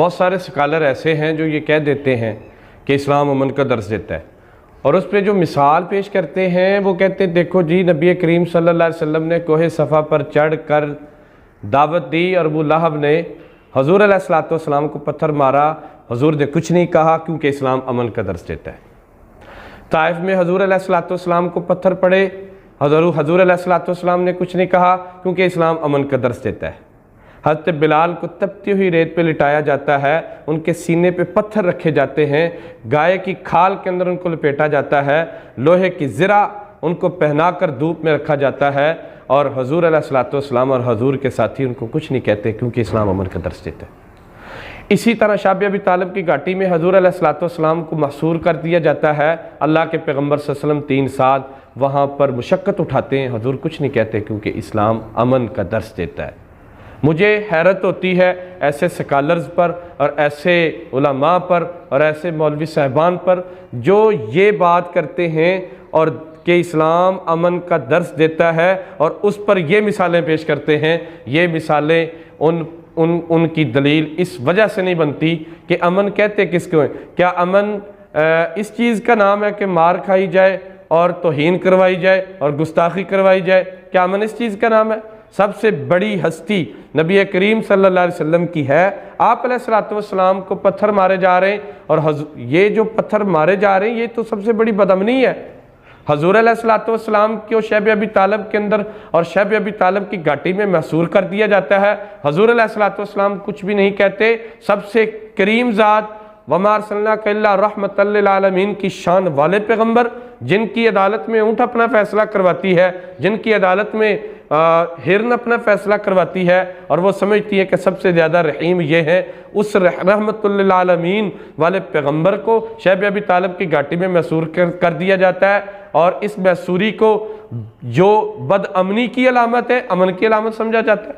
बहुत सारे स्कॉलर ऐसे हैं जो ये कह देते हैं कि इस्लाम अमन का दर्स देता है, और उस पर जो मिसाल पेश करते हैं वो कहते हैं देखो जी नबी करीम सल्लल्लाहु अलैहि वसल्लम ने कोहे सफ़ा पर चढ़ कर दावत दी और अबू लहब ने हजूर अलैहिस्सलातु वस्सलाम को पत्थर मारा, हजूर ने कुछ नहीं कहा क्योंकि इस्लाम अमन का दर्स देता है। ताइफ में हजूर अलैहिस्सलातु वस्सलाम को पत्थर पड़े, हजूर अलैहिस्सलातु वस्सलाम ने कुछ नहीं कहा क्योंकि इस्लाम अमन का दर्स देता है। हज़रत बिलाल को तपती हुई रेत पे लिटाया जाता है, उनके सीने पे पत्थर रखे जाते हैं, गाय की खाल के अंदर उनको लपेटा जाता है, लोहे की ज़रा उनको पहनाकर धूप में रखा जाता है, और हजूर अलैहिस्सलातु वस्सलाम और हजूर के साथी उनको कुछ नहीं कहते क्योंकि इस्लाम अमन का दर्स देता है। इसी तरह शाब अबी तालिब की घाटी में हजूर अलैहिस्सलातु वस्सलाम को महसूर कर दिया जाता है। अल्लाह के पैगम्बर सल्लल्लाहु अलैहि वसल्लम 3 साल वहाँ पर मुशक्क़त उठाते हैं, हजूर कुछ नहीं कहते क्योंकि इस्लाम अमन का दर्स देता है। मुझे हैरत होती है ऐसे स्कॉलर्स पर और ऐसे उलमा पर और ऐसे मौलवी साहबान पर जो ये बात करते हैं और कि इस्लाम अमन का दर्स देता है, और उस पर ये मिसालें पेश करते हैं। ये मिसालें उनकी दलील इस वजह से नहीं बनती कि अमन कहते किसको हैं। क्या अमन इस चीज़ का नाम है कि मार खाई जाए और तौहीन करवाई जाए और गुस्ताखी करवाई जाए? क्या अमन इस चीज़ का नाम है? सबसे बड़ी हस्ती नबी करीम सल्लल्लाहु अलैहि वसल्लम की है। आप अलैहिस्सलातु वस्सलाम को पत्थर मारे जा रहे हैं, और ये जो पत्थर मारे जा रहे हैं ये तो सबसे बड़ी बदअमनी है। हजूर अलैहिस्सलातु वस्सलाम को शैब अबी तालिब के अंदर और शैब अबी तालिब की घाटी में महसूर कर दिया जाता है। हजूर अलैहिस्सलातु वस्सलाम कुछ भी नहीं कहते। सबसे करीम ज़ात वमा अर्सलनाका इल्ला रहमतल लिल आलमीन की शान वाले पैगम्बर, जिनकी अदालत में ऊँट अपना फ़ैसला करवाती है, जिनकी अदालत में हिरन अपना फ़ैसला करवाती है, और वो समझती है कि सबसे ज़्यादा रहीम ये है, उस रहमतुल लिल आलमीन वाले पैगम्बर को शैब अबी तालिब की घाटी में महसूर कर दिया जाता है। और इस महसूरी को जो बदअमनी की अलामत है, अमन की अलामत समझा जाता है।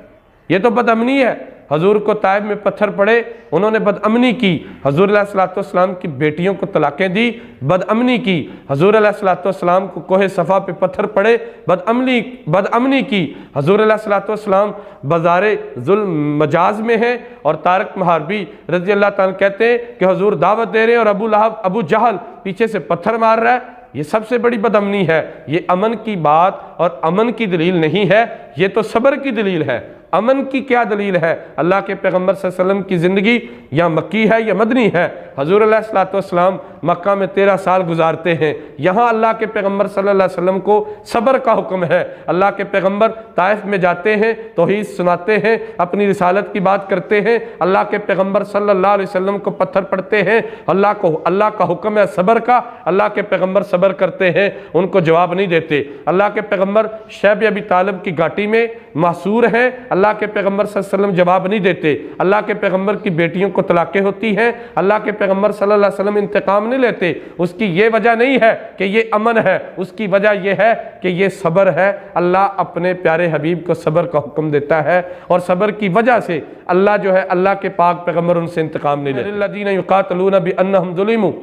ये तो बदअमनी है। हजूर को ताइब में पत्थर पड़े, उन्होंने बदअमनी की। हजूर अलैहिस्सलातु वस्सलाम की बेटियों को तलाक़ें दी, बदअमनी की। हजूर अलैहिस्सलातु वस्सलाम को कोहे सफ़ा पे पत्थर पड़े, बदअमनी की। हजूर अलैहिस्सलातु वस्सलाम बाज़ारे ज़ुल्म मजाज में हैं, और तारिक महारबी रज़ी अल्लाह ताला कहते हैं कि हजूर दावत दे रहे हैं और अबू लहब अबू जहल पीछे से पत्थर मार रहा है। ये सबसे बड़ी बदअमनी है। ये अमन की बात और अमन की दलील नहीं है, ये तो सब्र की दलील है। अमन की क्या दलील है? अल्लाह के पैगम्बर सल्लल्लाहु अलैहि वसल्लम की ज़िंदगी या मक्की है या मदनी है। हजूर अलैहिस्सलातु वस्सलाम मक्का में 13 साल गुजारते हैं। यहाँ अल्लाह के पैगम्बर सल्लल्लाहु अलैहि वसल्लम को सब्र का हुक्म है। अल्लाह के पैगम्बर ताइफ में जाते हैं, तौहीद सुनाते हैं, अपनी रिसालत की बात करते हैं। अल्लाह के पैगम्बर सल्लल्लाहु अलैहि वसल्लम को पत्थर पड़ते हैं। अल्लाह का हुक्म है सब्र का। अल्लाह के पैगम्बर सब्र करते हैं, उनको जवाब नहीं देते। अल्लाह के पैगम्बर शैब अबी तालिब की घाटी में महसूर हैं, अल्लाह के पैगम्बर सल्लल्लाहु अलैहि वसल्लम जवाब नहीं देते। अल्लाह के पैगम्बर की बेटियों को तलाक़ें होती हैं, अल्लाह के पैगम्बर सल्लल्लाहु अलैहि वसल्लम इंतकाम नहीं लेते। उसकी ये वजह नहीं है कि ये अमन है, उसकी वजह यह है कि ये सब्र है। अल्लाह अपने प्यारे हबीब को सब्र का हुक्म देता है, और सब्र की वजह से अल्लाह जो है, अल्लाह के पाक पैगम्बर उनसे इंतकाम नहीं लेते। लल्लज़ीना युक़ातिलूना बिअन्नहुम ज़ुलिमू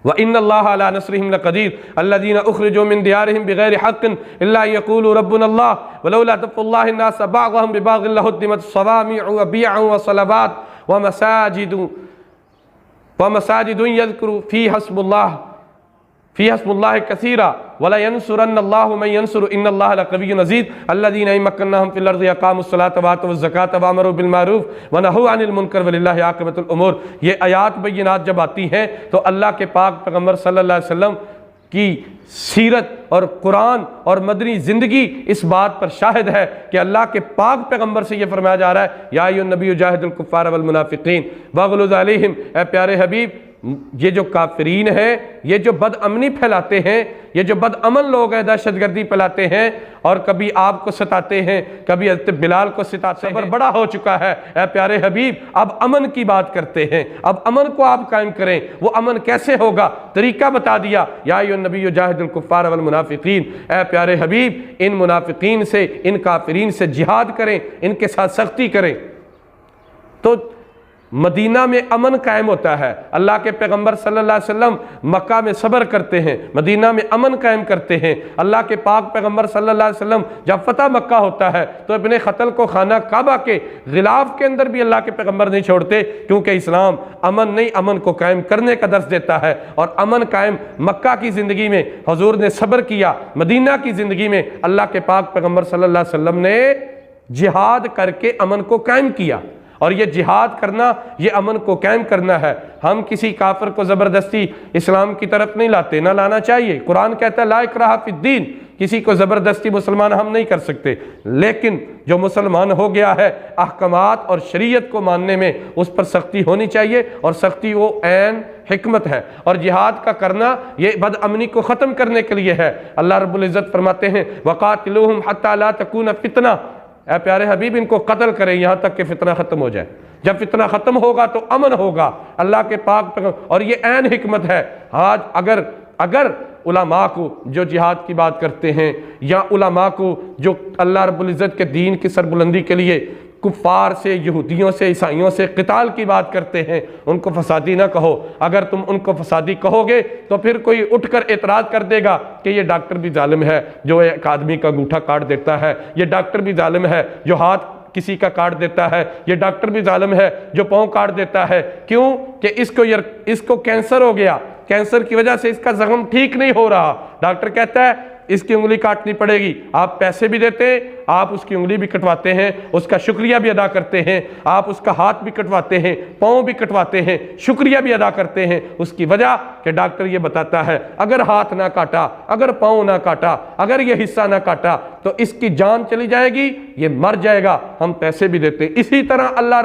व इन्नल्लाहा अला नस्रिहिम लक़दीर अल्लज़ीना उख़रिजू मिन दियारिहिम बिग़ैरि हक़्क़िन इल्ला यक़ूलू रब्बुनल्लाह वलौला दफ़्फ़ुल्लाहि अन्नास बअज़हुम बिबअज़ लहुद्दिमत सवामिअ व बियअ व सलवात व मसाजिदु यज़्कुरू फ़ीहा इस्मुल्लाहि कसीरा वला यंसुरन्नल्लाहु मन यंसुरु इन्नल्लाहा लक़विय्युन अज़ीज़ अल्लज़ीना इम्मक्कन्नाहुम फ़िल अर्ज़ि अक़ामुस्सलाता व आतवुज़्ज़काता व अमरू बिल मारूफ़ व नहू अनिल मुनकर वलिल्लाहि आक़िबतुल उमूर। ये आयात बय्यिनात जब आती हैं तो अल्लाह के पाक पैगम्बर सल्लल्लाहु अलैहि वसल्लम की सीरत और कुरान और मदनी ज़िंदगी इस बात पर शाहिद है कि अल्लाह के पाक पैगम्बर से ये फरमाया जा रहा है, या अय्युहन नबिय्यु जाहिदिल कुफ़्फ़ार वल मुनाफ़िक़ीन वग़लुज़ अलैहिम। ए प्यारे हबीब, ये जो काफिरीन हैं, ये जो बदअमनी फैलाते हैं, ये जो बदअमन लोग हैं, दहशतगर्दी फैलाते हैं और कभी आपको सताते हैं, कभी हज़रत बिलाल को सताते हैं। बड़ा हो चुका है। ए प्यारे हबीब, अब अमन की बात करते हैं। अब अमन को आप कायम करें। वो अमन कैसे होगा? तरीका बता दिया, या अय्युहन नबिय्यु जाहिदिल कुफ़्फ़ार वल मुनाफ़िक़ीन। ए प्यारे हबीब, इन मुनाफिकीन से, इन काफिरीन से जिहाद करें, इनके साथ सख्ती करें। तो मदीना में अमन कायम होता है। अल्लाह के पैगंबर सल्लल्लाहु अलैहि वसल्लम मक्का में सब्र करते हैं, मदीना में अमन कायम करते हैं। अल्लाह के पाक पैगंबर सल्लल्लाहु अलैहि वसल्लम जब फतह मक्का होता है तो इब्ने ख़तल को खाना काबा के गिलाफ के अंदर भी अल्लाह के पैगंबर नहीं छोड़ते, क्योंकि इस्लाम अमन नहीं, अमन को कायम करने का दर्स देता है। और अमन कायम मक्का की ज़िंदगी में हुजूर ने सब्र किया, मदीना की ज़िंदगी में अल्लाह के पाक पैगंबर सल्लल्लाहु अलैहि वसल्लम ने जिहाद करके अमन को कायम किया। और ये जिहाद करना, ये अमन को कायम करना है। हम किसी काफिर को ज़बरदस्ती इस्लाम की तरफ नहीं लाते, ना लाना चाहिए। कुरान कहता है ला इकराहा फिद्दीन, किसी को ज़बरदस्ती मुसलमान हम नहीं कर सकते। लेकिन जो मुसलमान हो गया है अहकामात और शरीयत को मानने में उस पर सख्ती होनी चाहिए, और सख्ती वो ऐन हिकमत है। और जिहाद का करना ये बदअमनी को ख़त्म करने के लिए है। अल्लाह रब्बुल इज़्ज़त फरमाते हैं वक़ातिलूहुम हत्ता ला तकून फितना, ऐ प्यारे हबीब इनको कत्ल करें यहाँ तक कि फितना ख़त्म हो जाए। जब फितना ख़त्म होगा तो अमन होगा। अल्लाह के पाक, और ये ऐन हिकमत है। आज अगर उलमा को जो जिहाद की बात करते हैं, या उलमा को जो अल्लाह रब्बुल इज़्ज़त के दीन की सरबुलंदी के लिए कुफ़ार से, यहूदियों से, ईसाइयों से क़िताल की बात करते हैं, उनको फसादी ना कहो। अगर तुम उनको फसादी कहोगे तो फिर कोई उठकर एतराज़ कर देगा कि ये डॉक्टर भी जालिम है जो एक आदमी का अंगूठा काट देता है, ये डॉक्टर भी जालिम है जो हाथ किसी का काट देता है, ये डॉक्टर भी जालिम है जो पाँव काट देता है। क्यों? कि इसको कैंसर हो गया, कैंसर की वजह से इसका जख्म ठीक नहीं हो रहा। डॉक्टर कहता है इसकी उंगली काटनी पड़ेगी। आप पैसे भी देते हैं, आप उसकी उंगली भी कटवाते हैं, उसका शुक्रिया भी अदा करते हैं, आप उसका हाथ भी कटवाते हैं, पाँव भी कटवाते हैं, शुक्रिया भी अदा करते हैं। उसकी वजह कि डॉक्टर ये बताता है अगर हाथ ना काटा, अगर पाँव ना काटा, अगर ये हिस्सा ना काटा तो इसकी जान चली जाएगी, ये मर जाएगा। हम पैसे भी देते हैं। इसी तरह अल्लाह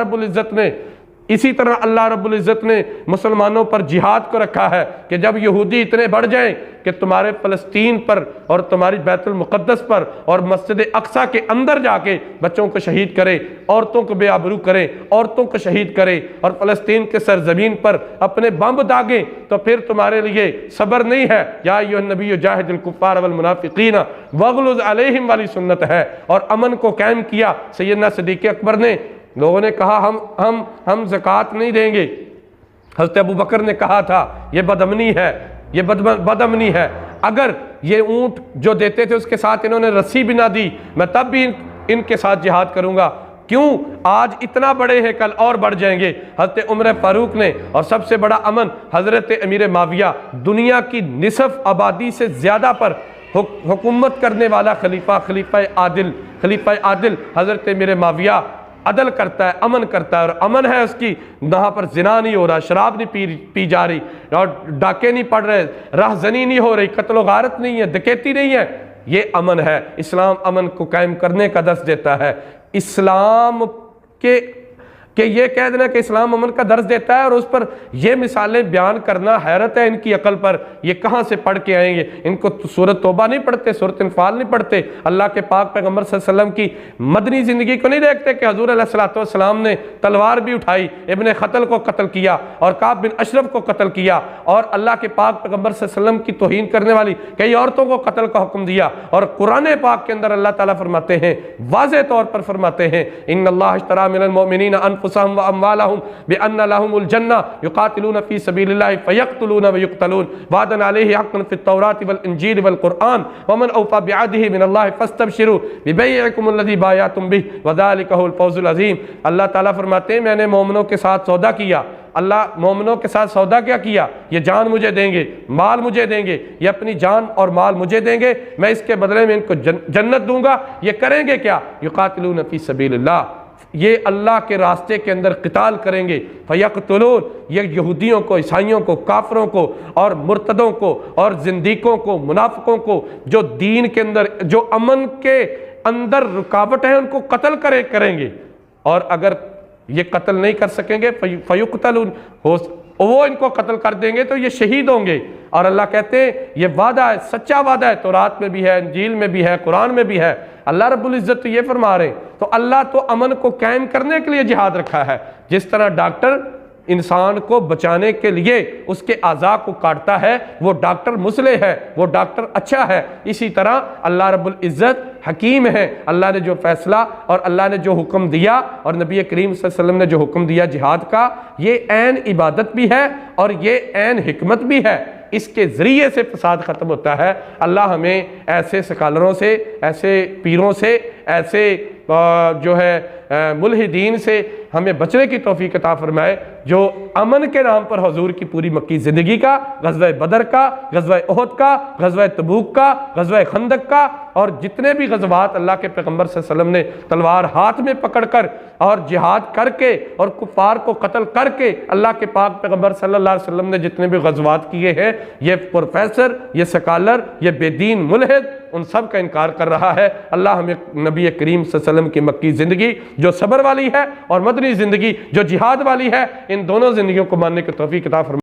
रब्बुल इज़्ज़त ने मुसलमानों पर जिहाद को रखा है कि जब यहूदी इतने बढ़ जाएं कि तुम्हारे फ़लस्तीन पर और तुम्हारी बैतुल मुक़द्दस पर और मस्जिद अक़सा के अंदर जाके बच्चों को शहीद करे, औरतों को बेआबरू करे, औरतों को शहीद करे, और फ़लस्तीन के सरज़मीन पर अपने बम दागे, तो फिर तुम्हारे लिए सब्र नहीं है। या अय्युहन नबी जाहिदिल कुफ़्फ़ार वल मुनाफ़िक़ीन वग़्लुज़ अलैहिम वाली सुन्नत है। और अमन को कायम किया सैयदना सिद्दीक़ अकबर ने। लोगों ने कहा हम ज़कात नहीं देंगे। हज़रत अबू बकर ने कहा था ये बदअमनी है, ये बदअमनी है। अगर ये ऊँट जो देते थे उसके साथ इन्होंने रस्सी भी ना दी, मैं तब भी इनके साथ जिहाद करूँगा। क्यों? आज इतना बड़े हैं, कल और बढ़ जाएंगे। हज़रत उमर फारूक ने, और सबसे बड़ा अमन हज़रत अमीर माविया, दुनिया की निसफ आबादी से ज़्यादा पर हुकूमत करने वाला खलीफा आदिल हज़रत अमीर माविया अदल करता है, अमन करता है। और अमन है उसकी, यहाँ पर जिना नहीं हो रहा, शराब नहीं पी जा रही, और डाके नहीं पड़ रहे, राहजनी नहीं हो रही, कत्ल गारत नहीं है, डकैती नहीं है। ये अमन है। इस्लाम अमन को कायम करने का दर्स देता है। इस्लाम के ये कह देना कि इस्लाम अमन का दर्स देता है और उस पर ये मिसालें बयान करना, हैरत है इनकी अकल पर। ये कहाँ से पढ़ के आएंगे? इनको तो सूरत तौबा नहीं पढ़ते, सूरत इनफाल नहीं पढ़ते, अल्लाह के पाक पैगम्बर सल्लल्लाहु अलैहि वसल्लम की मदनी ज़िंदगी को नहीं देखते कि हज़ूर अलैहिस्सलातु वस्सलाम ने तलवार भी उठाई, इब्ने ख़तल को कत्ल किया और काब बिन अशरफ को कत्ल किया, और अल्लाह के पाक पैगम्बर सल्लल्लाहु अलैहि वसल्लम की तौहीन करने वाली कई औरतों को कत्ल का हुक्म दिया। और कुरान पाक के अंदर अल्लाह ताला फरमाते हैं, वाज़ेह तौर पर फरमाते हैं, इन्नल्लाह इश्तरा मिनल मुमिनीना अनफुसहुम व अम्वालहुम बिअन्ना लहुमुल जन्ना युकातिलूना फी सबीलिल्लाहि फयक्तुलूना व युक्तलून वादन अलैहि हक़्क़न फित तौराति वल इंजील वल कुरआन वमन औफ़ा बिअहदिही मिनल्लाहि फस्तबशिरू बिबैइकुमुल्लज़ी बायअतुम बिही वज़ालिका हुवल फ़ौज़ुल अज़ीम। अल्लाह ताला फरमाते हैं मैंने मोमिनों के साथ सौदा किया। अल्लाह मोमिनों के साथ सौदा क्या किया? ये जान मुझे देंगे, माल मुझे देंगे, ये अपनी जान और माल मुझे देंगे, मैं इसके बदले में इनको जन्नत दूंगा। ये करेंगे क्या? युकातिलूना फी सबीलिल्लाह, ये अल्लाह के रास्ते के अंदर क़िताल करेंगे। फ़यक़्तुलून, ये यहूदियों को, ईसाइयों को, काफरों को और मुर्तदों को और जिंदीकों को, मुनाफिकों को, जो दीन के अंदर, जो अमन के अंदर रुकावट है, उनको कत्ल करेंगे। और अगर ये कत्ल नहीं कर सकेंगे फ़युक़्तलून, वो इनको कत्ल कर देंगे तो ये शहीद होंगे। और अल्लाह कहते हैं ये वादा है, सच्चा वादा है, तौरात में भी है, इंजील में भी है, कुरान में भी है। अल्लाह रब्बुल इज़्ज़त तो ये फरमा रहे हैं। तो अल्लाह तो अमन को कायम करने के लिए जिहाद रखा है। जिस तरह डॉक्टर इंसान को बचाने के लिए उसके आज़ा को काटता है, वो डॉक्टर मुस्लिह है, वो डॉक्टर अच्छा है। इसी तरह अल्लाह रब्बुल इज़्ज़त हकीम हैं। अल्लाह ने जो फैसला और अल्लाह ने जो हुक्म दिया और नबी करीम सल्लल्लाहु अलैहि वसल्लम ने जो हुक्म दिया जिहाद का, ये ऐन इबादत भी है और ये ऐन हिकमत भी है। इसके ज़रिए से फसाद ख़त्म होता है। अल्लाह हमें ऐसे स्कॉलरों से, ऐसे पीरों से, ऐसे जो है मुल्हिदीन से हमें बचने की तौफीक अता फरमाए, जो अमन के नाम पर हुजूर की पूरी मक्की ज़िंदगी का, ग़ज़वा बदर का, ग़ज़वा उहद का, ग़ज़वा तबूक का, ग़ज़वा खंदक का और जितने भी ग़ज़वात अल्लाह के पैगम्बर सल्लल्लाहु अलैहि वसल्लम ने तलवार हाथ में पकड़कर और जिहाद करके और कुफ़ार को कत्ल करके अल्लाह के पाक पैगम्बर सल्लल्लाहु अलैहि वसल्लम ने जितने भी ग़ज़वात किए हैं, ये प्रोफेसर, ये स्कॉलर, ये बेदीन मुल्हिद उन सब का इनकार कर रहा है। अल्लाह हमें नबी करीम सल्लल्लाहु अलैहि वसल्लम की मक्की ज़िंदगी जो सब्र वाली है और मदनी ज़िंदगी जो जिहाद वाली है, इन दोनों ज़िंदगियों को मानने की तौफीक अता फरमाए।